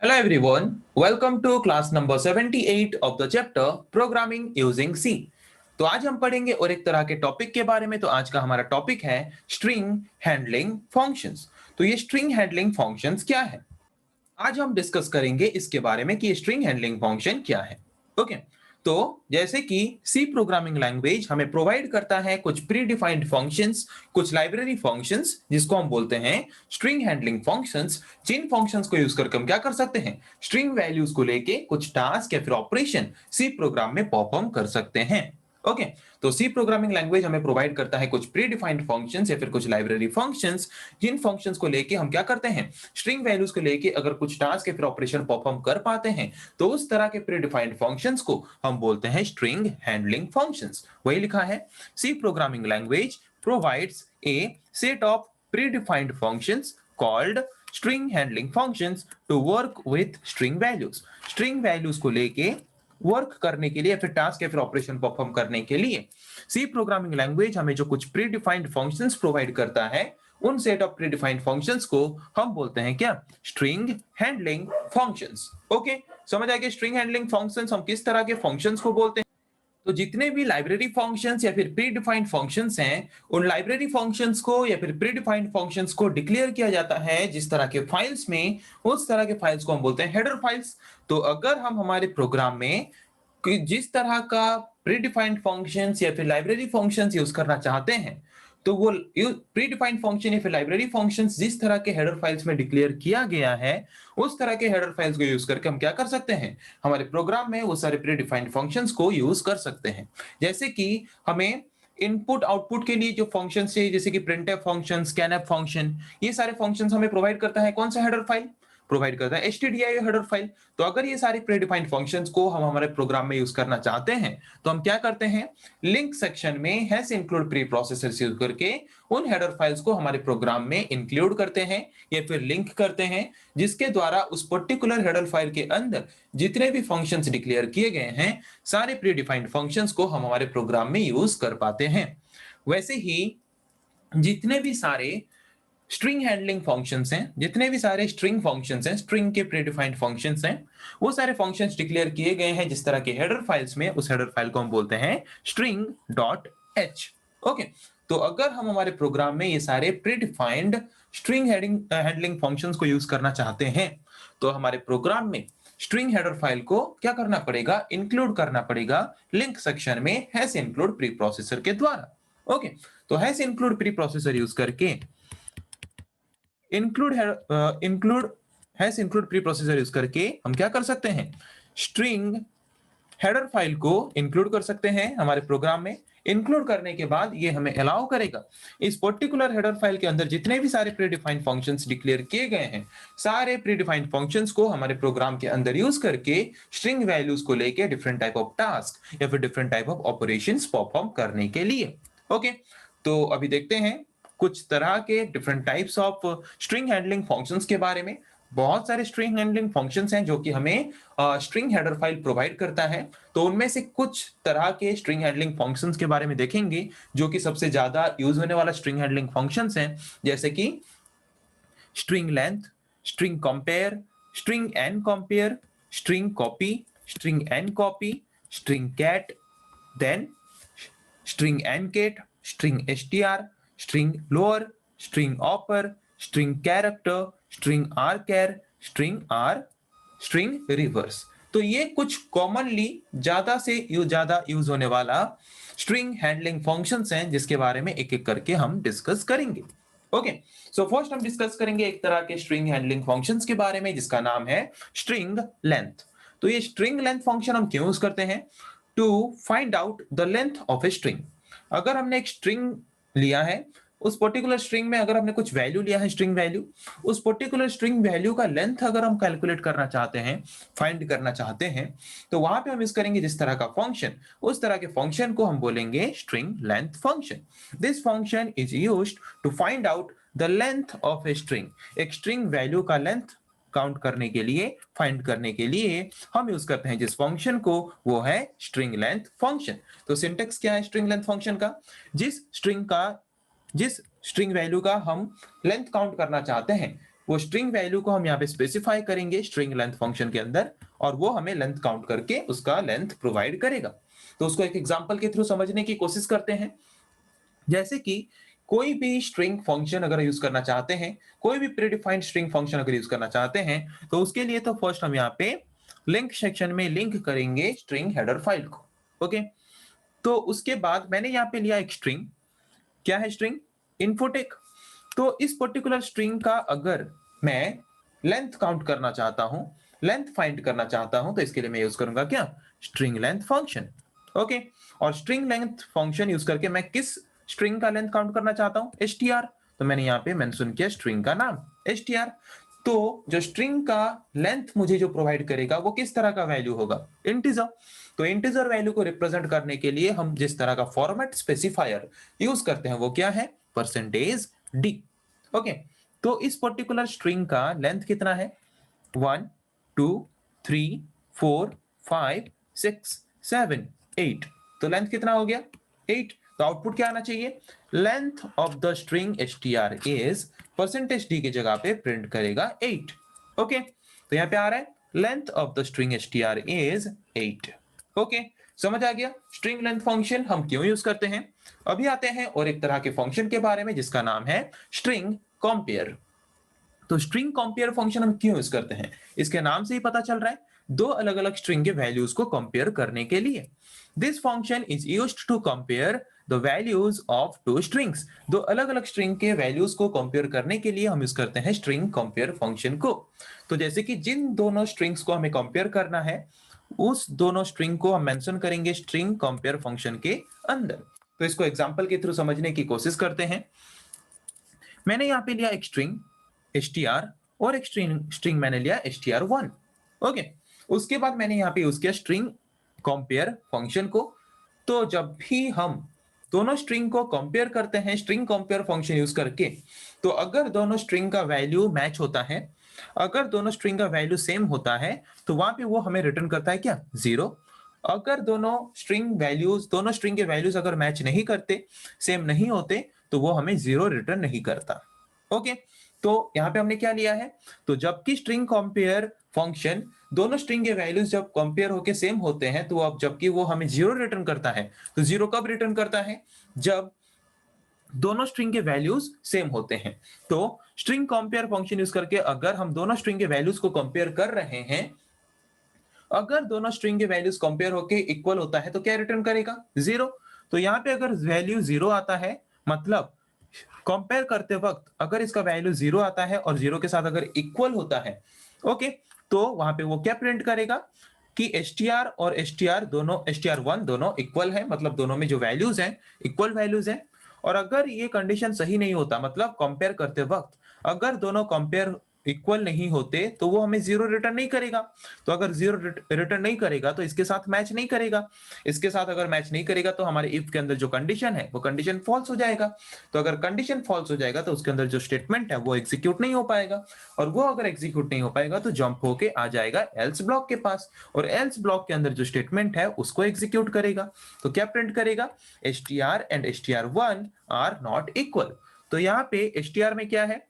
Hello everyone, welcome to class number 78 of the chapter Programming using C। तो आज हम पढ़ेंगे और एक तरह के टॉपिक के बारे में। तो आज का हमारा टॉपिक है स्ट्रिंग हैंडलिंग फंक्शंस। तो ये स्ट्रिंग हैंडलिंग फंक्शंस क्या है, आज हम डिस्कस करेंगे इसके बारे में कि ये स्ट्रिंग हैंडलिंग फंक्शन क्या है। ओके, तो जैसे कि सी प्रोग्रामिंग लैंग्वेज हमें प्रोवाइड करता है कुछ प्री डिफाइंड फंक्शंस, कुछ लाइब्रेरी फंक्शंस जिसको हम बोलते हैं स्ट्रिंग हैंडलिंग फंक्शंस, जिन फंक्शंस को यूज करके हम क्या कर सकते हैं, स्ट्रिंग वैल्यूज को लेके कुछ टास्क या फिर ऑपरेशन सी प्रोग्राम में परफॉर्म कर सकते हैं। ओके, तो सी प्रोग्रामिंग लैंग्वेज हमें प्रोवाइड करता है कुछ प्री डिफाइंड फंक्शंस या फिर कुछ लाइब्रेरी फंक्शंस, जिन फंक्शंस को लेके हम क्या करते हैं, स्ट्रिंग वैल्यूज को लेके अगर कुछ टास्क या फिर ऑपरेशन परफॉर्म कर पाते हैं तो उस तरह के प्री डिफाइंड फंक्शंस को हम बोलते हैं स्ट्रिंग हैंडलिंग फंक्शंस। वही लिखा है, C programming language provides a set of pre defined functions called string handling functions to work with string values. String values को लेके वर्क करने के लिए, फिर टास्क या फिर ऑपरेशन परफॉर्म करने के लिए सी प्रोग्रामिंग लैंग्वेज हमें जो कुछ प्री डिफाइंड फंक्शंस प्रोवाइड करता है, उन set of pre defined functions को हम बोलते हैं क्या, स्ट्रिंग हैंडलिंग फंक्शंस। ओके, समझ आ गया स्ट्रिंग हैंडलिंग फंक्शंस हम किस तरह के फंक्शंस को बोलते हैं। तो जितने भी लाइब्रेरी फंक्शंस या फिर प्री डिफाइंड फंक्शंस हैं, उन लाइब्रेरी फंक्शंस को या फिर प्री डिफाइंड फंक्शंस को डिक्लेयर किया जाता है जिस तरह के फाइल्स में, उस तरह के फाइल्स को हम बोलते हैं हेडर फाइल्स। तो अगर हम हमारे प्रोग्राम में जिस तरह का प्री डिफाइंड फंक्शंस या फिर लाइब्रेरी फंक्शंस यूज करना चाहते हैं, तो वो प्री डिफाइंड फंक्शन या फिर लाइब्रेरी फंक्शंस जिस तरह के हेडर फाइल्स में डिक्लेयर किया गया है, उस तरह के हेडर फाइल्स को यूज करके हम क्या कर सकते हैं, हमारे प्रोग्राम में वो सारे प्री डिफाइंड फंक्शंस को यूज कर सकते हैं। जैसे कि हमें इनपुट आउटपुट के लिए जो फंक्शन चाहिए, जैसे कि प्रिंटफ फंक्शन, स्कैनफ फंक्शन, ये सारे फंक्शंस हमें प्रोवाइड करता है कौन सा हेडर फाइल, प्रोवाइड करता है stdio हेडर फाइल। तो अगर ये सारे प्रीडिफाइंड फंक्शंस को हम हमारे प्रोग्राम में यूज करना चाहते हैं तो हम क्या करते हैं, लिंक सेक्शन में hash include preprocessor use करके उन हेडर फाइल्स को हमारे प्रोग्राम में इंक्लूड करते हैं या फिर लिंक करते हैं, जिसके द्वारा उस पर्टिकुलर हेडर फाइल के अंदर जितने भी फंक्शंस डिक्लेयर किए गए हैं, सारे प्रीडिफाइंड फंक्शंस को हम हमारे प्रोग्राम में यूज कर पाते हैं। वैसे ही जितने भी सारे स्ट्रिंग हैंडलिंग फंक्शंस हैं, जितने भी सारे स्ट्रिंग फंक्शंस हैं, स्ट्रिंग के प्रीडिफाइंड फंक्शंस हैं, वो सारे फंक्शंस डिक्लेयर किए गए हैं जिस तरह के हेडर फाइल्स में, उस हेडर फाइल को हम बोलते हैं स्ट्रिंग डॉट एच। ओके, तो अगर हम हमारे प्रोग्राम में ये सारे प्रीडिफाइंड स्ट्रिंग हैंडलिंग फंक्शंस को यूज करना चाहते हैं, तो हमारे प्रोग्राम में स्ट्रिंग हेडर फाइल को क्या करना पड़ेगा, इंक्लूड करना पड़ेगा लिंक सेक्शन में हैश इंक्लूड प्री प्रोसेसर के द्वारा। ओके, तो hash include preprocessor use करके include hash include preprocessor use करके हम क्या कर सकते हैं, स्ट्रिंग हेडर फाइल को इंक्लूड कर सकते हैं हमारे प्रोग्राम में। इंक्लूड करने के बाद ये हमें अलाउ करेगा इस पर्टिकुलर हेडर फाइल के अंदर जितने भी सारे प्रीडिफाइंड फंक्शंस डिक्लेयर किए गए हैं, सारे प्रीडिफाइंड फंक्शंस को हमारे प्रोग्राम के अंदर यूज करके स्ट्रिंग वैल्यूज को लेके डिफरेंट टाइप ऑफ टास्क या फिर different type of operations perform करने के लिए। ओके, तो अभी देखते हैं कुछ तरह के different types of string handling functions के बारे में। बहुत सारे स्ट्रिंग हैंडलिंग फंक्शंस हैं जो कि हमें स्ट्रिंग हेडर फाइल प्रोवाइड करता है। तो उनमें से कुछ तरह के स्ट्रिंग हैंडलिंग फंक्शंस के बारे में देखेंगे जो कि सबसे ज्यादा यूज होने वाला स्ट्रिंग हैंडलिंग फंक्शंस हैं, जैसे कि string length, string compare, string n compare, string copy, string n copy, string cat, then string ncat, string str, string lower, string upper, string character, string rchar, string r, string reverse. तो ये कुछ commonly ज्यादा से ज्यादा use होने वाला string handling functions हैं जिसके बारे में एक एक करके हम डिस्कस करेंगे। ओके, सो फर्स्ट हम डिस्कस करेंगे एक तरह के स्ट्रिंग हैंडलिंग फंक्शंस के बारे में जिसका नाम है स्ट्रिंग लेंथ। तो ये स्ट्रिंग लेंथ फंक्शन हम क्यों यूज करते हैं, to find out the length of a string. अगर हमने एक स्ट्रिंग लिया है, उस पर्टिकुलर स्ट्रिंग में अगर हमने कुछ वैल्यू लिया है, स्ट्रिंग वैल्यू, उस पर्टिकुलर स्ट्रिंग वैल्यू का लेंथ अगर हम कैलकुलेट करना चाहते हैं, फाइंड करना चाहते हैं, तो वहां पे हम यूज करेंगे जिस तरह का फंक्शन, उस तरह के फंक्शन को हम बोलेंगे string length function. This function is used to find out the length of a string. एक स्ट्रिंग वैल्यू का लेंथ काउंट करने के लिए, फाइंड करने के लिए हम यूज करते हैं जिस फंक्शन को, वो है स्ट्रिंग लेंथ फंक्शन। तो सिंटेक्स क्या है स्ट्रिंग लेंथ फंक्शन का, जिस स्ट्रिंग वैल्यू का हम लेंथ काउंट करना चाहते हैं, वो स्ट्रिंग वैल्यू को हम यहाँ पे स्पेसिफाई करेंगे स्ट्रिंग लेंथ फंक्शन के अंदर, और वो हमें लेंथ काउंट करके उसका लेंथ प्रोवाइड करेगा। तो उसको एक एग्जांपल के थ्रू समझने की कोशिश करते हैं। जैसे कि कोई भी स्ट्रिंग फंक्शन अगर यूज करना चाहते हैं, कोई भी प्रीडिफाइंड स्ट्रिंग फंक्शन अगर यूज करना चाहते हैं, तो उसके लिए तो फर्स्ट हम यहाँ पे लिंक सेक्शन में लिंक करेंगे स्ट्रिंग हेडर फाइल को। ओके, तो उसके बाद मैंने यहाँ पे लिया एक स्ट्रिंग। क्या है स्ट्रिंग? इन्फोटेक। तो इस पर्टिकुलर स्ट्रिंग का अगर मैं लेंथ काउंट करना चाहता हूं, लेंथ फाइंड करना चाहता हूं, तो इसके लिए मैं यूज करूंगा क्या? String length function. ओके, और स्ट्रिंग लेंथ फंक्शन यूज करके मैं किस स्ट्रिंग का लेंथ काउंट करना चाहता हूं? str। तो मैंने यहाँ पे मेंशन किया स्ट्रिंग का नाम str। तो जो स्ट्रिंग का लेंथ मुझे जो प्रोवाइड करेगा वो किस तरह का वैल्यू होगा? इंटीजर। तो इंटीजर वैल्यू को रिप्रेजेंट करने के लिए हम जिस तरह का फॉर्मेट स्पेसिफायर यूज करते हैं वो क्या है? %d। ओके, तो इस पर्टिकुलर स्ट्रिंग का लेंथ कितना है? 1 2 3 4 5 6 7 8। तो लेंथ कितना हो गया? 8। तो आउटपुट क्या आना चाहिए? Length of the string str is %d की जगह पे प्रिंट करेगा 8। ओके, तो यहाँ पे आ रहा है length of the string str is 8। Okay, समझ आ गया स्ट्रिंग लेंथ फंक्शन हम क्यों यूज करते हैं। अभी आते हैं और एक तरह के फंक्शन के बारे में जिसका नाम है स्ट्रिंग कंपेयर। तो स्ट्रिंग कंपेयर फंक्शन हम क्यों यूज करते हैं? इसके नाम से ही पता चल रहा है, दो अलग अलग स्ट्रिंग के वैल्यूज को कंपेयर करने के लिए। This function is used to compare the values of two strings. दो अलग अलग स्ट्रिंग के वैल्यूज को कंपेयर करने के लिए हम यूज करते हैं स्ट्रिंग कंपेयर फंक्शन को। तो जैसे कि जिन दोनों स्ट्रिंग्स को हमें कंपेयर करना है, उस दोनों स्ट्रिंग को हम मेंशन करेंगे स्ट्रिंग कंपेयर फंक्शन के अंदर। तो इसको एग्जांपल के थ्रू समझने की कोशिश करते हैं। मैंने यहाँ पे लिया एक स्ट्रिंग str और एक स्ट्रिंग मैंने लिया str1। ओके, उसके बाद मैंने यहाँ पे यूज किया स्ट्रिंग कंपेयर फंक्शन को। तो जब भी हम दोनों स्ट्रिंग को कंपेयर करते हैं स्ट्रिंग कंपेयर फंक्शन यूज करके, तो अगर दोनों स्ट्रिंग का वैल्यू मैच होता है, अगर दोनों स्ट्रिंग का वैल्यू सेम होता है, तो वहां पे वो हमें रिटर्न करता है क्या? 0। अगर दोनों स्ट्रिंग के वैल्यूज अगर मैच नहीं करते, सेम नहीं होते, तो वो हमें 0 रिटर्न नहीं करता। ओके, तो यहाँ पे हमने क्या लिया है? तो जबकि स्ट्रिंग कंपेयर फंक्शन दोनों स्ट्रिंग के वैल्यूज जब कंपेयर होके सेम होते हैं, तो अब जबकि वो हमें 0 रिटर्न करता है। तो 0 कब रिटर्न करता है? जब दोनों स्ट्रिंग के वैल्यूज सेम होते हैं। तो स्ट्रिंग कंपेयर फंक्शन यूज करके अगर हम दोनों स्ट्रिंग के वैल्यूज को कंपेयर कर रहे हैं, अगर दोनों स्ट्रिंग के वैल्यूज कंपेयर होके इक्वल होता है, तो क्या रिटर्न करेगा? 0। तो यहाँ पे अगर वैल्यू 0 आता है, मतलब कंपेयर करते वक्त अगर इसका वैल्यू 0 आता है और 0 के साथ अगर इक्वल होता है, ओके, तो वहां पे वो क्या प्रिंट करेगा कि str और str1 दोनों इक्वल है, मतलब दोनों में जो वैल्यूज हैं इक्वल वैल्यूज हैं। और अगर ये कंडीशन सही नहीं होता, मतलब कंपेयर करते वक्त अगर दोनों कंपेयर इक्वल नहीं होते, तो वो हमें 0 रिटर्न नहीं करेगा। तो अगर 0 रिटर्न नहीं करेगा तो इसके साथ मैच नहीं करेगा। इसके साथ अगर मैच नहीं करेगा तो हमारे इफ के अंदर जो कंडीशन है वो कंडीशन फॉल्स हो जाएगा। तो अगर कंडीशन फॉल्स हो जाएगा तो उसके अंदर जो स्टेटमेंट है वो एग्जीक्यूट नहीं हो पाएगा, और वो अगर एग्जीक्यूट नहीं हो पाएगा तो जंप होके आ जाएगा एल्स ब्लॉक के पास, और एल्स ब्लॉक के अंदर जो स्टेटमेंट है उसको एग्जीक्यूट करेगा। तो क्या प्रिंट करेगा? str and str1 are not equal. तो यहाँ पे str में क्या है?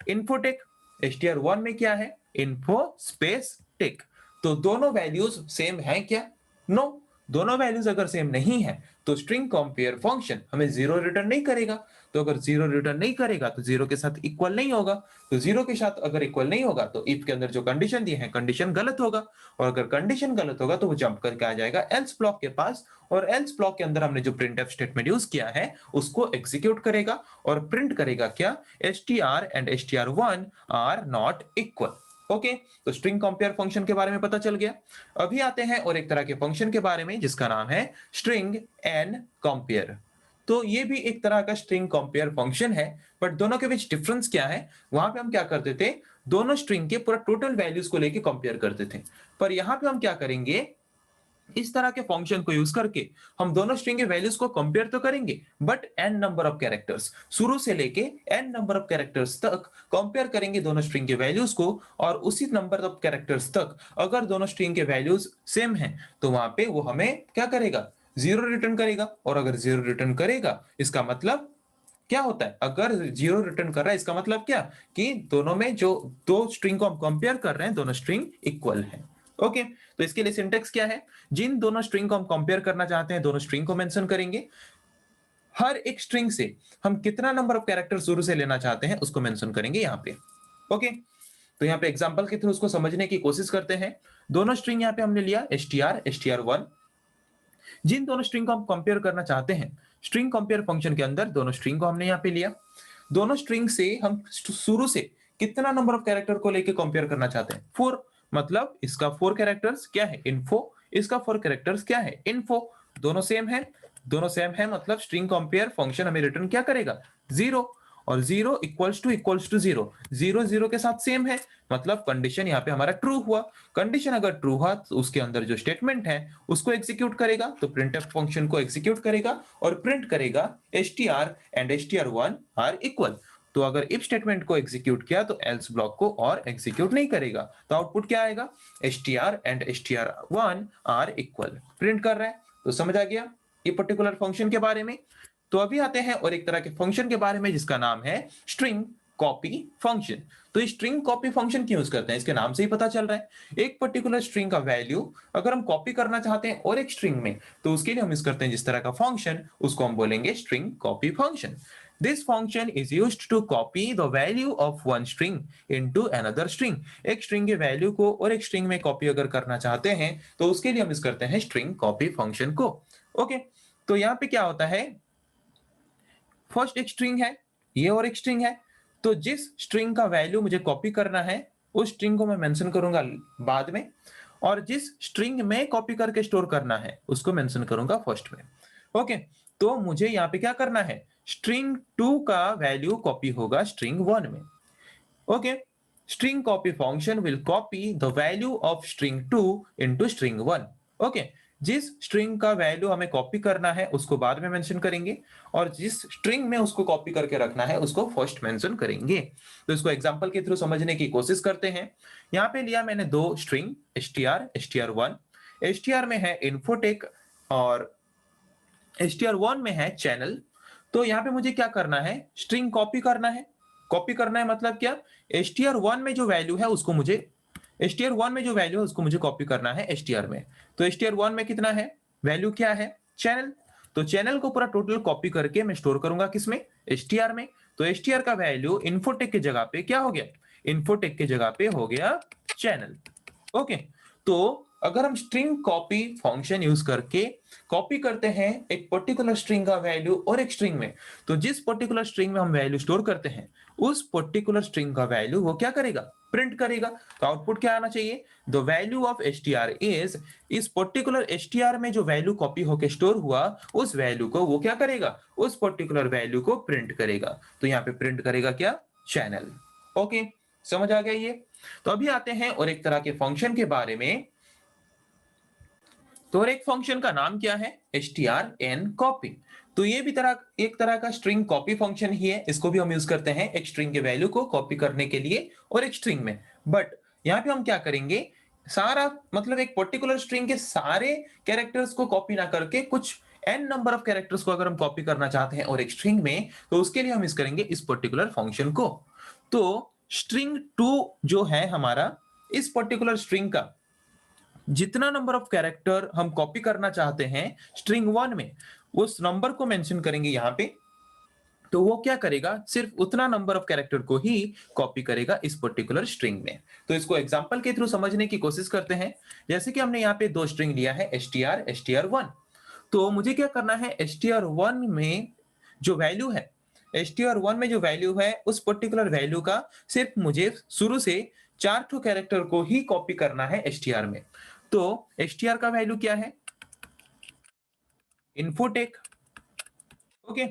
इन्फोटेक। str1 में क्या है? Info space tech. तो दोनों वैल्यूज सेम है क्या? नो। दोनों वैल्यूज अगर सेम नहीं है तो स्ट्रिंग कंपेयर फंक्शन हमें 0 रिटर्न नहीं करेगा। तो अगर 0 रिटर्न नहीं करेगा तो 0 के साथ इक्वल नहीं होगा। तो 0 के साथ अगर इक्वल नहीं होगा तो इफ के अंदर जो कंडीशन दी है कंडीशन गलत होगा, और अगर कंडीशन गलत होगा तो वो जंप करके आ जाएगा एल्स ब्लॉक के पास, और एल्स ब्लॉक के अंदर हमने जो प्रिंटफ स्टेटमेंट यूज किया है उसको एग्जीक्यूट करेगा और प्रिंट करेगा क्या? str and str1 are not equal. Okay, तो स्ट्रिंग कंपेयर फंक्शन के बारे में पता चल गया। अभी आते हैं और एक तरह के फंक्शन के बारे में जिसका नाम है स्ट्रिंग एन कंपेयर। तो ये भी एक तरह का स्ट्रिंग कंपेयर फंक्शन है, बट दोनों के बीच डिफरेंस क्या है? वहां पे हम क्या करते थे, दोनों स्ट्रिंग के पूरा टोटल वैल्यूज को लेके कंपेयर करते थे। पर यहां पे हम क्या करेंगे, इस तरह के फंक्शन को यूज करके हम दोनों स्ट्रिंग के वैल्यूज को कंपेयर तो करेंगे, but n number of characters, शुरू से लेके n नंबर ऑफ कैरेक्टर्स तक कंपेयर करेंगे दोनों स्ट्रिंग के वैल्यूज को, और उसी नंबर ऑफ कैरेक्टर्स तक अगर दोनों स्ट्रिंग के वैल्यूज सेम हैं तो वहां पे वो हमें क्या करेगा? 0 रिटर्न करेगा। और अगर 0 रिटर्न करेगा इसका मतलब क्या होता है, अगर 0 रिटर्न कर रहा है इसका मतलब क्या कि दोनों में जो दो स्ट्रिंग को हम कंपेयर कर रहे हैं दोनों स्ट्रिंग इक्वल है। ओके, तो इसके लिए सिंटेक्स क्या है, जिन दोनों स्ट्रिंग को हम कंपेयर करना चाहते हैं दोनों स्ट्रिंग को मेंशन करेंगे, हर एक स्ट्रिंग से हम कितना नंबर ऑफ कैरेक्टर शुरू से लेना चाहते हैं उसको मेंशन करेंगे यहाँ पे। ओके, तो यहाँ पे एग्जांपल के थ्रू उसको समझने की कोशिश करते हैं। दोनों स्ट्रिंग यहाँ पे हमने लिया str str1, जिन दोनों स्ट्रिंग को हम कंपेयर करना चाहते हैं स्ट्रिंग कंपेयर फंक्शन के अंदर दोनों स्ट्रिंग को हमने यहाँ पे लिया। दोनों स्ट्रिंग से हम शुरू से कितना नंबर ऑफ कैरेक्टर को लेके कंपेयर करना चाहते हैं, 4, मतलब इसका 4 कैरेक्टर्स क्या है, इन्फो, इसका 4 कैरेक्टर्स क्या है, इन्फो। दोनों सेम है, दोनों सेम है मतलब स्ट्रिंग कंपेयर फंक्शन हमें रिटर्न क्या करेगा, 0, और 0 इक्वल्स टू 0, 0 0 के साथ सेम है मतलब कंडीशन यहाँ पे हमारा ट्रू हुआ। कंडीशन अगर ट्रू हुआ तो उसके अंदर जो स्टेटमेंट है उसको एग्जीक्यूट करेगा, तो प्रिंटफ फंक्शन को एग्जीक्यूट करेगा और प्रिंट करेगा str and str1 are equal. तो अगर इफ स्टेटमेंट को एग्जीक्यूट किया तो एल्स ब्लॉक को और एग्जीक्यूट नहीं करेगा, तो आउटपुट क्या आएगा, str and str1 are equal, print कर रहा है। तो समझ आ गया ये पर्टिकुलर फंक्शन के बारे में। तो अभी आते हैं और एक तरह के फंक्शन के बारे में जिसका नाम है स्ट्रिंग कॉपी फंक्शन। तो स्ट्रिंग कॉपी फंक्शन क्यों यूज करते हैं, इसके नाम से ही पता चल रहा है, एक पर्टिकुलर स्ट्रिंग का वैल्यू अगर हम कॉपी करना चाहते हैं और एक स्ट्रिंग में, तो उसके लिए हम यूज करते हैं जिस तरह का फंक्शन उसको हम बोलेंगे string copy function. This function is used to copy the value of one string into another string। एक स्ट्रिंग के वैल्यू को और एक स्ट्रिंग में कॉपी अगर करना चाहते हैं तो उसके लिए हम यूज करते हैं स्ट्रिंग कॉपी फंक्शन को। ओके, तो यहाँ पे क्या होता है, फर्स्ट एक स्ट्रिंग है, ये और एक स्ट्रिंग है, तो जिस स्ट्रिंग का वैल्यू मुझे कॉपी करना है उस स्ट्रिंग को मैं मेंशन करूंगा बाद में, और जिस स्ट्रिंग में कॉपी करके स्टोर करना है उसको मेंशन करूंगा फर्स्ट में। ओके, तो मुझे यहाँ पे क्या करना है, स्ट्रिंग 2 का वैल्यू कॉपी होगा स्ट्रिंग 1 में। Okay, string copy function will copy the value of string 2 into string 1। Okay, जिस स्ट्रिंग का वैल्यू हमें कॉपी करना है उसको बाद में मेंशन करेंगे, और जिस स्ट्रिंग में उसको कॉपी करके रखना है उसको फर्स्ट मेंशन करेंगे। तो इसको एग्जांपल के थ्रू समझने की कोशिश करते हैं। यहाँ पे लिया मैंने दो स्ट्रिंग str str1, str में है इन्फोटेक और str1 में है चैनल। तो यहाँ पे मुझे क्या करना है, स्ट्रिंग कॉपी करना है। कॉपी करना है मतलब क्या, str1 में जो वैल्यू है उसको मुझे str1 में जो वैल्यू है उसको मुझे कॉपी करना है str में। तो str1 में कितना है, वैल्यू क्या है, चैनल। तो चैनल को पूरा टोटल कॉपी करके मैं स्टोर करूंगा किसमें, str में। तो str का वैल्यू इन्फोटेक की जगह पे क्या हो गया, इन्फोटेक की जगह पे हो गया चैनल। ओके, तो अगर हम स्ट्रिंग कॉपी फंक्शन यूज करके कॉपी करते हैं एक पर्टिकुलर स्ट्रिंग का वैल्यू और एक स्ट्रिंग में, तो जिस पर्टिकुलर स्ट्रिंग में हम वैल्यू स्टोर करते हैं उस पर्टिकुलर स्ट्रिंग का वैल्यू वो क्या करेगा, प्रिंट करेगा। तो आउटपुट क्या आना चाहिए, the value of str is, इस पर्टिकुलर str में जो वैल्यू कॉपी होके स्टोर हुआ उस वैल्यू को वो क्या करेगा, उस पर्टिकुलर वैल्यू को प्रिंट करेगा। तो यहाँ पे प्रिंट करेगा क्या, चैनल। ओके, समझ आ गया ये। तो अभी आते हैं और एक तरह के फंक्शन के बारे में। तो और एक फंक्शन का नाम क्या है, strncopy। तो ये भी एक तरह का स्ट्रिंग कॉपी फंक्शन ही है, इसको भी हम यूज करते हैं एक स्ट्रिंग के वैल्यू को कॉपी करने के लिए और एक स्ट्रिंग में। बट यहाँ पे हम क्या करेंगे, सारा मतलब एक पर्टिकुलर स्ट्रिंग के सारे कैरेक्टर्स को कॉपी ना करके कुछ n नंबर ऑफ कैरेक्टर्स को अगर हम कॉपी करना चाहते हैं और एक स्ट्रिंग में, तो उसके लिए हम यूज करेंगे इस पर्टिकुलर फंक्शन को। तो स्ट्रिंग 2 जो है हमारा, इस पर्टिकुलर स्ट्रिंग का जितना नंबर ऑफ कैरेक्टर हम कॉपी करना चाहते हैं स्ट्रिंग 1 में, उस नंबर को मेंशन करेंगे यहाँ पे। तो वो क्या करेगा, सिर्फ उतना नंबर ऑफ कैरेक्टर को ही कॉपी करेगा इस पर्टिकुलर स्ट्रिंग में। तो इसको एग्जांपल के थ्रू समझने की कोशिश करते हैं। जैसे कि हमने यहाँ पे दो स्ट्रिंग लिया है str str1। तो मुझे क्या करना है, str1 में जो वैल्यू है, str1 में जो वैल्यू है उस पर्टिकुलर वैल्यू का सिर्फ मुझे शुरू से 4 ठो कैरेक्टर को ही कॉपी करना है str में। तो str का वैल्यू क्या है, इन्फोटेक। ओके,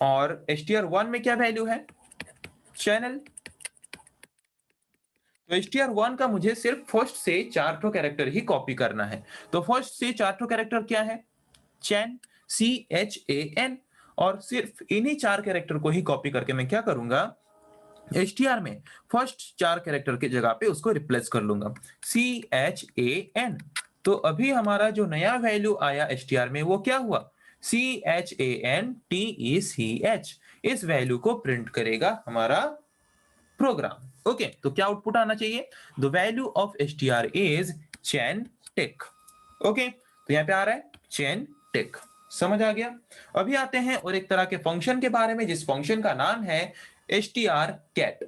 और str1 में क्या वैल्यू है, चैनल। तो str1 का मुझे सिर्फ फर्स्ट से 4 ठो कैरेक्टर ही कॉपी करना है। तो फर्स्ट से 4 ठो कैरेक्टर क्या है, चैन, CHAN। और सिर्फ इन्हीं 4 कैरेक्टर को ही कॉपी करके मैं क्या करूंगा, str में फर्स्ट 4 कैरेक्टर की जगह पे उसको रिप्लेस कर लूंगा, CHAN। तो अभी हमारा जो नया वैल्यू आया str में वो क्या हुआ, CHANTECH। इस वैल्यू को प्रिंट करेगा हमारा प्रोग्राम। ओके, तो क्या आउटपुट आना चाहिए? The value of str is chain tick. Okay, तो यहाँ पे आ रहा है चैन टिक। समझ आ गया? अभी आते हैं और एक तरह के फंक्शन के बारे में, जिस फंक्शन का नाम है strcat,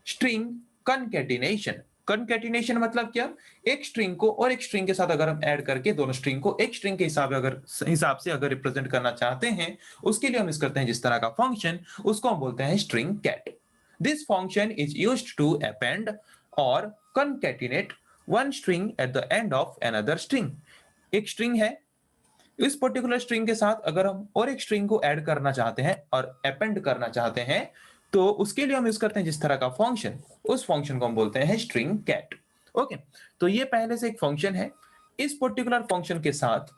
स्ट्रिंग कनकैटिनेशन। कनकैटिनेशन मतलब क्या? एक स्ट्रिंग को और एक स्ट्रिंग के साथ अगर हम ऐड करके दोनों स्ट्रिंग को एक स्ट्रिंग के हिसाब से अगर रिप्रेजेंट करना चाहते हैं, उसके लिए हम यूज करते हैं जिस तरह का फंक्शन, उसको हम बोलते हैं string cat. This function is used to append or concatenate one string at the end of another string. एक स्ट्रिंग है, इस पर्टिकुलर स्ट्रिंग के साथ अगर हम और एक स्ट्रिंग को ऐड करना चाहते हैं और अपेंड करना चाहते हैं, तो उसके लिए हम यूज करते हैं जिस तरह का फंक्शन, उस फंक्शन को हम बोलते हैं स्ट्रिंग कैट। ओके, तो ये पहले से एक फंक्शन है। इस पर्टिकुलर फंक्शन के साथ,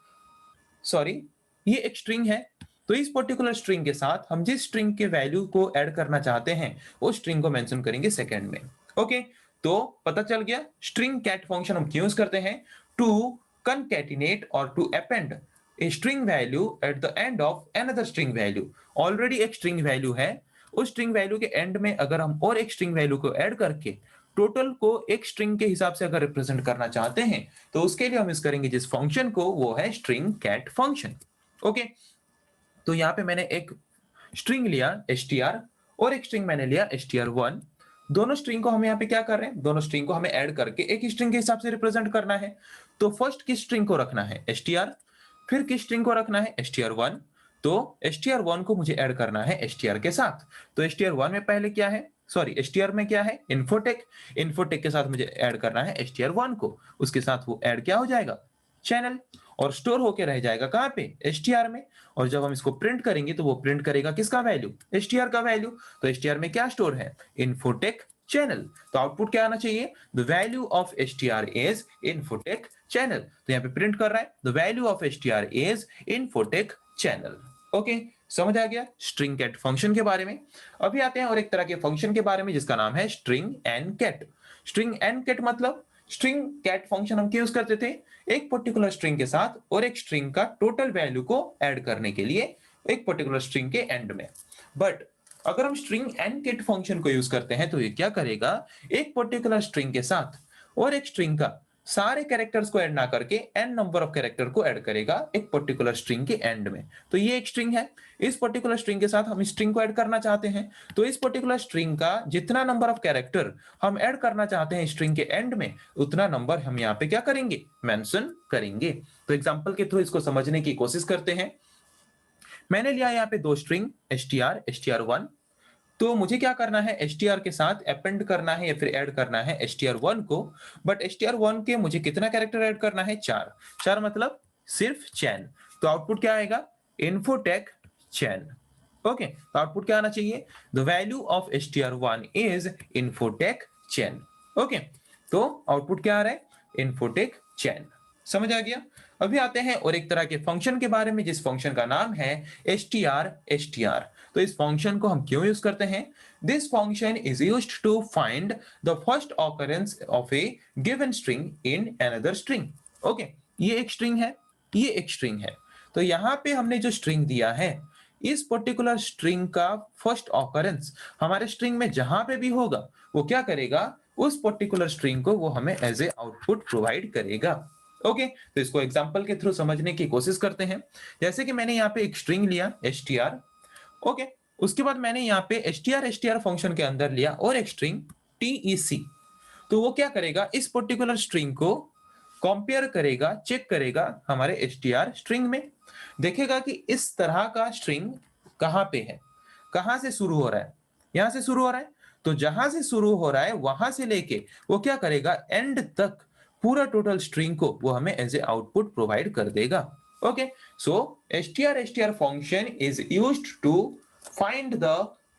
सॉरी, ये एक स्ट्रिंग है, तो इस पर्टिकुलर स्ट्रिंग के साथ हम जिस स्ट्रिंग के वैल्यू को ऐड करना चाहते हैं, उस स्ट्रिंग को मेंशन करेंगे सेकंड में। ओके, तो पता चल गया स्ट्रिंग कैट फंक्शन हम क्यों यूज करते हैं? टू कंकैटिनेट और to append a string value at the end of another string value. Already एक स्ट्रिंग वैल्यू है, उस स्ट्रिंग वैल्यू के एंड में अगर हम और एक स्ट्रिंग वैल्यू को ऐड करके टोटल को एक स्ट्रिंग के हिसाब से अगर रिप्रेजेंट करना चाहते हैं, तो उसके लिए हम यूज करेंगे जिस फंक्शन को, वो है स्ट्रिंग कैट फंक्शन। ओके, तो यहाँ पे मैंने एक स्ट्रिंग लिया str और एक स्ट्रिंग मैंने लिया str1। दोनों स्ट्रिंग को हम यहाँ पे क्या कर रहे हैं? दोनों स्ट्रिंग को हमें ऐड करके एक स्ट्रिंग के हिसाब से रिप्रेजेंट करना है। तो फर्स्ट किस स्ट्रिंग को रखना है? str। फिर किस स्ट्रिंग को रखना है? str1। तो str1 को मुझे ऐड करना है str के साथ। तो str1 में पहले क्या है, सॉरी, str में क्या है? इन्फोटेक। इन्फोटेक के साथ मुझे ऐड करना है str1 को, उसके साथ वो ऐड क्या हो जाएगा? चैनल। और स्टोर होके रह जाएगा कहाँ पे? str में। और जब हम इसको प्रिंट करेंगे तो वो प्रिंट करेगा किसका वैल्यू? str का वैल्यू। तो str में क्या स्टोर है? Infotech channel. तो आउटपुट क्या आना चाहिए? The value of str is infotech channel. तो यहाँ पे प्रिंट कर रहा है the value of str is infotech channel. Okay, समझ आ गया स्ट्रिंग कैट फंक्शन के बारे में। अभी आते हैं और एक तरह के फंक्शन के बारे में जिसका नाम है string and cat. String and cat मतलब स्ट्रिंग कैट फंक्शन हम क्यों यूज करते थे? एक पर्टिकुलर स्ट्रिंग के साथ और एक स्ट्रिंग का टोटल वैल्यू को ऐड करने के लिए एक पर्टिकुलर स्ट्रिंग के एंड में। बट अगर हम स्ट्रिंग एंड कैट फंक्शन को यूज करते हैं तो ये क्या करेगा? एक पर्टिकुलर स्ट्रिंग के साथ और एक स्ट्रिंग का सारे कैरेक्टर्स को ऐड ना करके n नंबर ऑफ कैरेक्टर को ऐड करेगा एक पर्टिकुलर स्ट्रिंग के एंड में। तो ये एक स्ट्रिंग है, इस पर्टिकुलर स्ट्रिंग के साथ हम स्ट्रिंग को ऐड करना चाहते हैं, तो इस पर्टिकुलर स्ट्रिंग का जितना नंबर ऑफ कैरेक्टर हम ऐड करना चाहते हैं स्ट्रिंग के एंड में, उतना नंबर हम यहाँ पे क्या करेंगे? मेंशन करेंगे। तो एग्जांपल के थ्रू इसको समझने की कोशिश करते हैं। मैंने लिया यहाँ पे दो स्ट्रिंग str1। तो मुझे क्या करना है? str के साथ अपेंड करना है या फिर ऐड करना है str1 को। बट str1 के मुझे कितना कैरेक्टर ऐड करना है? 4। 4 मतलब सिर्फ चैन। तो आउटपुट क्या आएगा? इन्फोटेक चैन। ओके, तो आउटपुट क्या आना चाहिए? The value of str1 is infotech chain. Okay, तो आउटपुट क्या आ रहा है? इन्फोटेक चैन। समझ आ गया? अभी आते हैं और एक तरह के फंक्शन के बारे में, जिस फंक्शन का नाम है str। तो इस फंक्शन को हम क्यों यूज करते हैं? This function is used to find the first occurrence of a given string in another string. Okay, ये एक स्ट्रिंग है, ये एक स्ट्रिंग है। तो यहाँ पे हमने जो स्ट्रिंग दिया है, इस पर्टिकुलर स्ट्रिंग का फर्स्ट ऑकरेंस हमारे स्ट्रिंग में जहां पे भी होगा, वो क्या करेगा? उस पर्टिकुलर स्ट्रिंग को वो हमें एज ए आउटपुट प्रोवाइड करेगा। ओके, तो इसको एग्जांपल के थ्रू समझने की कोशिश करते हैं। जैसे कि मैंने यहाँ पे एक स्ट्रिंग लिया str। ओके, उसके बाद मैंने यहाँ पे str फंक्शन के अंदर लिया और एक स्ट्रिंग tec। तो वो क्या करेगा? इस पर्टिकुलर स्ट्रिंग को कंपेयर करेगा, चेक करेगा हमारे str स्ट्रिंग में, देखेगा कि इस तरह का स्ट्रिंग कहाँ पे है, कहाँ से शुरू हो रहा है? यहां से शुरू हो रहा है। तो जहां से शुरू हो रहा है वहां से लेके वो क्या करेगा? एंड तक पूरा टोटल स्ट्रिंग को वो हमें एज ए आउटपुट प्रोवाइड कर देगा। Okay, so str function is used to find the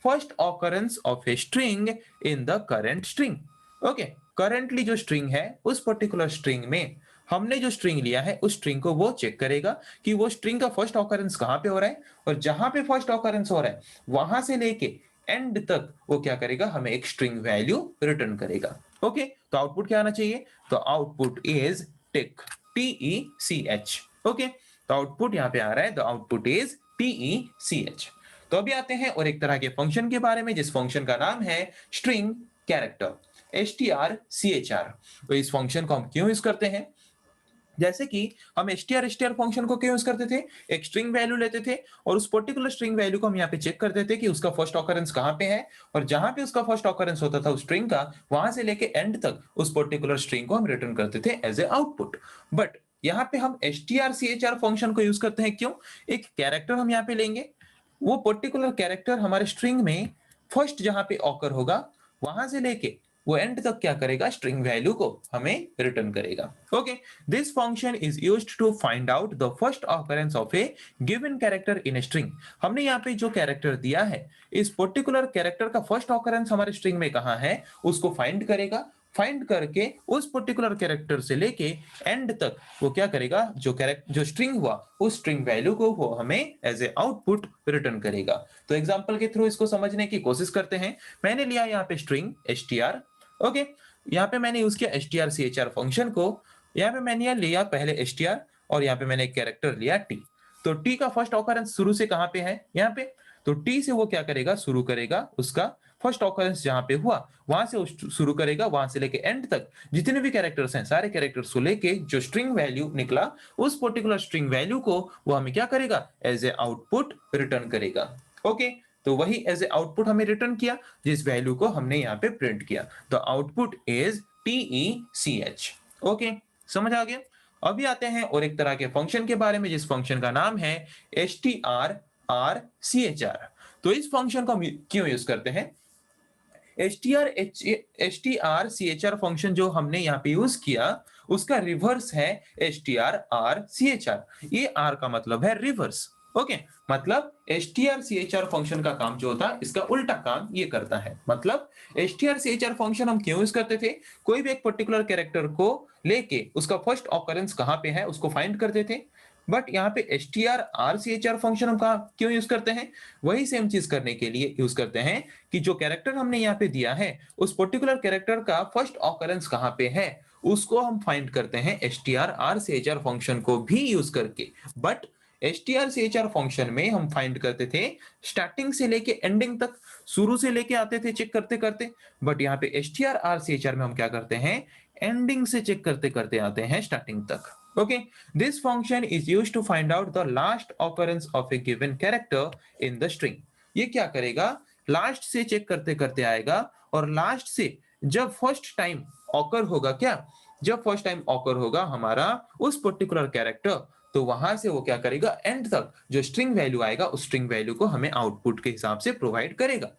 first occurrence of a string in the current string. Okay, currently जो स्ट्रिंग है उस पर्टिकुलर स्ट्रिंग में हमने जो स्ट्रिंग लिया है, उस स्ट्रिंग को वो चेक करेगा कि वो स्ट्रिंग का फर्स्ट ऑकरेंस कहां पे हो रहा है, और जहां पे फर्स्ट ऑकरेंस हो रहा है वहां से लेके एंड तक वो क्या करेगा? हमें एक स्ट्रिंग वैल्यू रिटर्न करेगा। ओके, तो आउटपुट क्या आना चाहिए? तो output is tick, TECH। Okay, तो आउटपुट यहाँ पे आ रहा है, द आउटपुट इज TECH। तो अभी आते हैं और एक तरह के फंक्शन के बारे में जिस फंक्शन का नाम है स्ट्रिंग कैरेक्टर, strchr। तो इस फंक्शन को हम क्यों यूज करते हैं? जैसे कि हम str फंक्शन को क्यों यूज करते थे? एक स्ट्रिंग वैल्यू लेते थे और उस पर्टिकुलर स्ट्रिंग वैल्यू को हम यहाँ पे चेक करते थे कि उसका फर्स्ट ऑकरेंस कहाँ पे है, और जहां पे उसका फर्स्ट ऑकरेंस होता था उस स्ट्रिंग का, वहां से लेके एंड तक उस पर्टिकुलर स्ट्रिंग को हम रिटर्न करते थे एज ए आउटपुट। बट यहाँ पे हम strchr फंक्शन को यूज करते हैं क्यों? एक कैरेक्टर हम यहाँ पे लेंगे, वो पर्टिकुलर कैरेक्टर हमारे स्ट्रिंग में फर्स्ट जहां पे ऑकर होगा वहां से लेके वो एंड तक क्या करेगा, स्ट्रिंग वैल्यू को हमें रिटर्न करेगा। Okay, this function is used to find out the first occurrence of a given character in a string. हमने यहाँ पे जो कैरेक्टर दिया है, इस पर्टिकुलर कैरेक्टर का फर्स्ट ऑकरेंस हमारे स्ट्रिंग में कहाँ है उसको फाइंड करेगा। फाइंड करके उस पर्टिकुलर कैरेक्टर से लेके एंड तक वो क्या करेगा, जो स्ट्रिंग हुआ उस स्ट्रिंग वैल्यू को वो हमें एज ए आउटपुट रिटर्न करेगा। तो एग्जांपल के थ्रू इसको समझने की कोशिश करते हैं। मैंने लिया यहाँ पे स्ट्रिंग str। ओके, यहाँ पे मैंने यूज किया strchr फंक्शन को। यहाँ पे मैंने लिया पहले str और यहाँ पे मैंने एक कैरेक्टर लिया t। तो t का फर्स्ट ऑकरेंस शुरू से कहाँ पे है, यहाँ पे। तो t से वो क्या करेगा, शुरू करेगा, उसका फर्स्ट ऑकरेंस जहां पे हुआ वहां से शुरू करेगा, वहां से लेके एंड तक जितने भी कैरेक्टर्स हैं सारे कैरेक्टर्स को लेके जो स्ट्रिंग वैल्यू निकला उस पर्टिकुलर स्ट्रिंग वैल्यू को वो हमें क्या करेगा, एज ए आउटपुट रिटर्न करेगा। ओके, तो वही एज ए आउटपुट हमें रिटर्न किया जिस वैल्यू को हमने यहाँ पे प्रिंट किया। तो आउटपुट इज TECH। ओके, समझ आ गया। अभी आते हैं और एक तरह के फंक्शन के बारे में जिस फंक्शन का नाम है strchr। तो इस फंक्शन को हम क्यों यूज करते हैं? strchr फंक्शन जो हमने यहाँ पे यूज किया उसका रिवर्स है strchr। ये r का मतलब है रिवर्स। ओके, मतलब strchr फंक्शन का काम जो होता है इसका उल्टा काम ये करता है। मतलब strchr फंक्शन हम क्यों यूज करते थे? कोई भी एक पर्टिकुलर कैरेक्टर को लेके उसका फर्स्ट ऑकरेंस कहाँ पे है उसको फाइंड करते थे। बट यहाँ पे strchr फंक्शन हम कहाँ क्यों यूज करते हैं? वही सेम चीज करने के लिए यूज करते हैं कि जो कैरेक्टर हमने यहाँ पे दिया है उस पर्टिकुलर कैरेक्टर का फर्स्ट ऑकरेंस कहाँ पे है उसको हम फाइंड करते हैं strchr फंक्शन को भी यूज करके। बट strchr फंक्शन में हम फाइंड करते थे स्टार्टिंग से लेके एंडिंग तक, शुरू से लेके आते थे चेक करते करते। बट यहाँ पे strchr में हम क्या करते हैं, एंडिंग से चेक करते करते आते हैं स्टार्टिंग तक। Okay, this function is used to find out the last occurrence of a given character in the string। ये क्या करेगा, लास्ट से चेक करते करते आएगा और लास्ट से जब फर्स्ट टाइम ऑकर होगा, क्या जब फर्स्ट टाइम ऑकर होगा हमारा उस पर्टिकुलर कैरेक्टर, तो वहां से वो क्या करेगा, एंड तक जो स्ट्रिंग वैल्यू आएगा उस स्ट्रिंग वैल्यू को हमें आउटपुट के हिसाब से प्रोवाइड करेगा।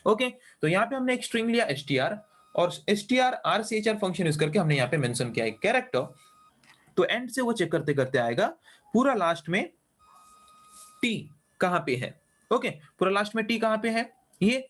ओके, तो यहाँ पे हमने एक स्ट्रिंग लिया str और strchr फंक्शन यूज करके हमने यहाँ पे मेंशन किया एक कैरेक्टर। तो एंड से वो चेक करते करते आएगा पूरा लास्ट में टी कहां पे है। ओके, पूरा लास्ट में टी कहां पे है ये।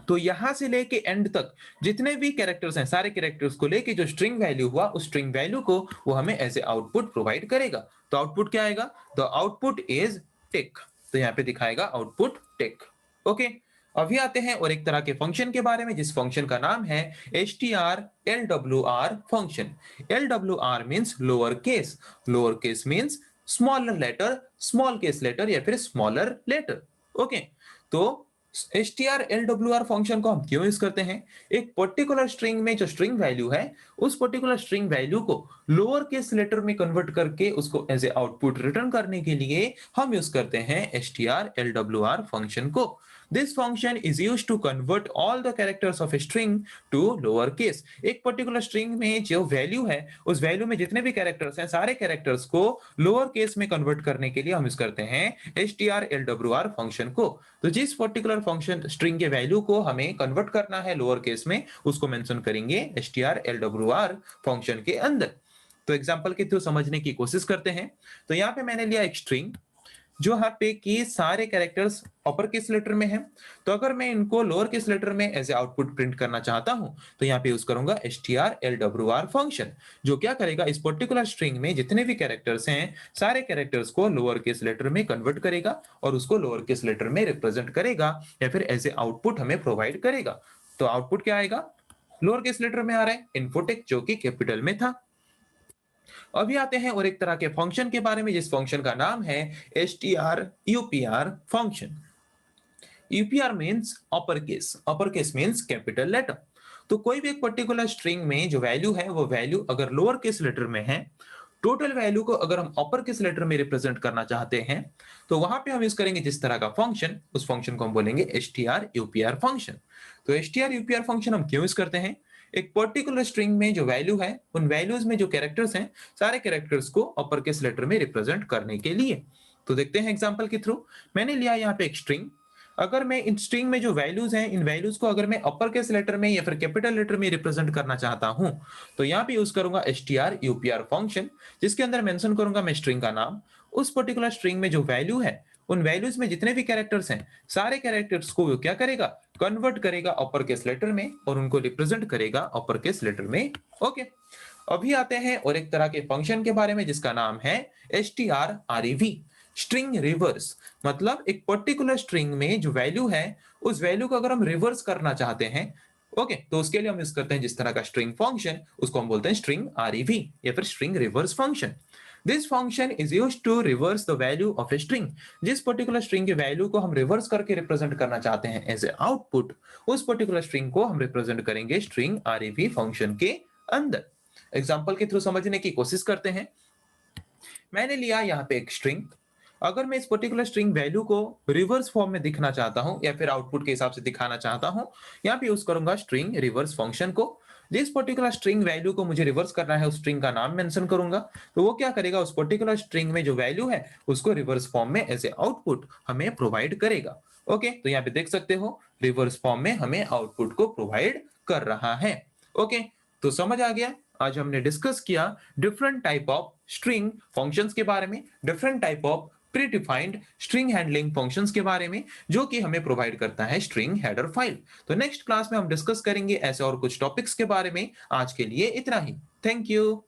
तो यहां से लेके एंड तक जितने भी कैरेक्टर्स हैं सारे कैरेक्टर्स को लेके जो स्ट्रिंग वैल्यू हुआ उस स्ट्रिंग वैल्यू को वो हमें एज ए आउटपुट प्रोवाइड करेगा। तो आउटपुट क्या आएगा, द आउटपुट इज टिक। तो यहाँ पे दिखाएगा आउटपुट टिक। ओके, अभी आते हैं और एक तरह के फंक्शन के बारे में जिस फंक्शन का नाम है strLWR function. LWR means lower case, lower case means smaller letter, small case letter या फिर स्मॉलर लेटर। ओके, तो strLWR फंक्शन को हम क्यों यूज करते हैं? एक पर्टिकुलर स्ट्रिंग में जो स्ट्रिंग वैल्यू है उस पर्टिकुलर स्ट्रिंग वैल्यू को लोअर केस लेटर में कन्वर्ट करके उसको एज ए आउटपुट रिटर्न करने के लिए हम यूज करते हैं strLWR फंक्शन को। This function is used to convert all the characters of a string to lower case। एक पर्टिकुलर स्ट्रिंग में जो वैल्यू है उस वैल्यू में जितने भी कैरेक्टर्स हैं सारे कैरेक्टर्स को लोअर केस में कन्वर्ट करने के लिए हम यूज करते हैं strLWR फंक्शन को। तो जिस पर्टिकुलर फंक्शन स्ट्रिंग के वैल्यू को हमें कन्वर्ट करना है लोअर केस में उसको मेंशन करेंगे strLWR फंक्शन के अंदर। तो एग्जांपल के थ्रू समझने की कोशिश करते हैं। तो यहाँ पे मैंने लिया एक स्ट्रिंग जो यहाँ पे कि सारे कैरेक्टर्स अपर केस लेटर में हैं। तो अगर मैं इनको लोअर केस लेटर में एज ए आउटपुट प्रिंट करना चाहता हूं तो यहाँ पे यूज करूंगा strLWR फंक्शन, जो क्या करेगा इस पर्टिकुलर स्ट्रिंग में जितने भी कैरेक्टर्स हैं सारे कैरेक्टर्स को लोअर केस लेटर में कन्वर्ट करेगा और उसको लोअर केस लेटर में रिप्रेजेंट करेगा या फिर एज ए आउटपुट हमें प्रोवाइड करेगा। तो आउटपुट क्या आएगा, लोअर केस लेटर में आ रहा है इन्फोटेक जो कि कैपिटल में था। अभी आते हैं और एक तरह के फंक्शन के बारे में जिस फंक्शन का नाम है strupr function. UPR means upper case means capital letter. तो कोई भी एक पर्टिकुलर स्ट्रिंग में जो वैल्यू है वो वैल्यू अगर लोअर केस लेटर में है, टोटल वैल्यू को अगर हम अपर केस लेटर में रिप्रेजेंट करना चाहते हैं तो वहां पे हम यूज करेंगे जिस तरह का फंक्शन, उस फंक्शन को हम बोलेंगे strupr फंक्शन। तो strupr फंक्शन हम क्यों यूज करते हैं? एक पर्टिकुलर स्ट्रिंग में जो वैल्यू है उन वैल्यूज में जो कैरेक्टर्स हैं सारे कैरेक्टर्स को अपर केस लेटर में रिप्रेजेंट करने के लिए। तो देखते हैं एग्जांपल के थ्रू। मैंने लिया यहाँ पे एक स्ट्रिंग। अगर मैं इन स्ट्रिंग में जो वैल्यूज हैं इन वैल्यूज को अगर मैं अपर केस लेटर में या फिर कैपिटल लेटर में रिप्रेजेंट करना चाहता हूं तो यहाँ पे यूज करूंगा strupr फंक्शन, जिसके अंदर मेंशन करूंगा मैं स्ट्रिंग का नाम। उस पर्टिकुलर स्ट्रिंग में जो वैल्यू है उन वैल्यूज में जितने भी कैरेक्टर्स हैं सारे कैरेक्टर्स को वो क्या करेगा, कन्वर्ट करेगा अपर केस लेटर में और उनको रिप्रेजेंट करेगा अपर केस लेटर में। ओके, अभी आते हैं और एक तरह के फंक्शन के बारे में जिसका नाम है strrev, स्ट्रिंग रिवर्स। मतलब एक पर्टिकुलर स्ट्रिंग में जो वैल्यू है उस वैल्यू को अगर हम रिवर्स करना चाहते हैं, ओके, तो उसके लिए हम यूज करते हैं जिस तरह का स्ट्रिंग फंक्शन, उसको हम बोलते हैं स्ट्रिंग rev या फिर string reverse function. This function is used to reverse the value of a string. जिस पर्टिकुलर स्ट्रिंग की वैल्यू को हम रिवर्स करके रिप्रेजेंट करना चाहते हैं एज ए आउटपुट, उस पर्टिकुलर स्ट्रिंग को हम रिप्रेजेंट करेंगे स्ट्रिंग rev फंक्शन के अंदर। एग्जांपल के थ्रू समझने की कोशिश करते हैं। मैंने लिया यहाँ पे एक स्ट्रिंग। अगर मैं इस पर्टिकुलर स्ट्रिंग वैल्यू को रिवर्स फॉर्म में दिखना चाहता हूं या फिर आउटपुट के हिसाब से दिखाना चाहता हूं, यहाँ पे यूज करूंगा स्ट्रिंग रिवर्स फंक्शन को। जिस पर्टिकुलर स्ट्रिंग वैल्यू को मुझे रिवर्स करना है उस स्ट्रिंग का नाम मेंशन करूंगा, तो वो क्या करेगा, उस पर्टिकुलर स्ट्रिंग में जो वैल्यू है उसको रिवर्स फॉर्म में एज ए आउटपुट हमें प्रोवाइड करेगा। ओके, तो यहाँ पे देख सकते हो रिवर्स फॉर्म में हमें आउटपुट को प्रोवाइड कर रहा है। ओके, तो समझ आ गया। आज हमने डिस्कस किया different type of string functions के बारे में, different type of pre defined string handling functions के बारे में जो कि हमें प्रोवाइड करता है स्ट्रिंग हेडर फाइल। तो नेक्स्ट क्लास में हम डिस्कस करेंगे ऐसे और कुछ टॉपिक्स के बारे में। आज के लिए इतना ही। Thank you.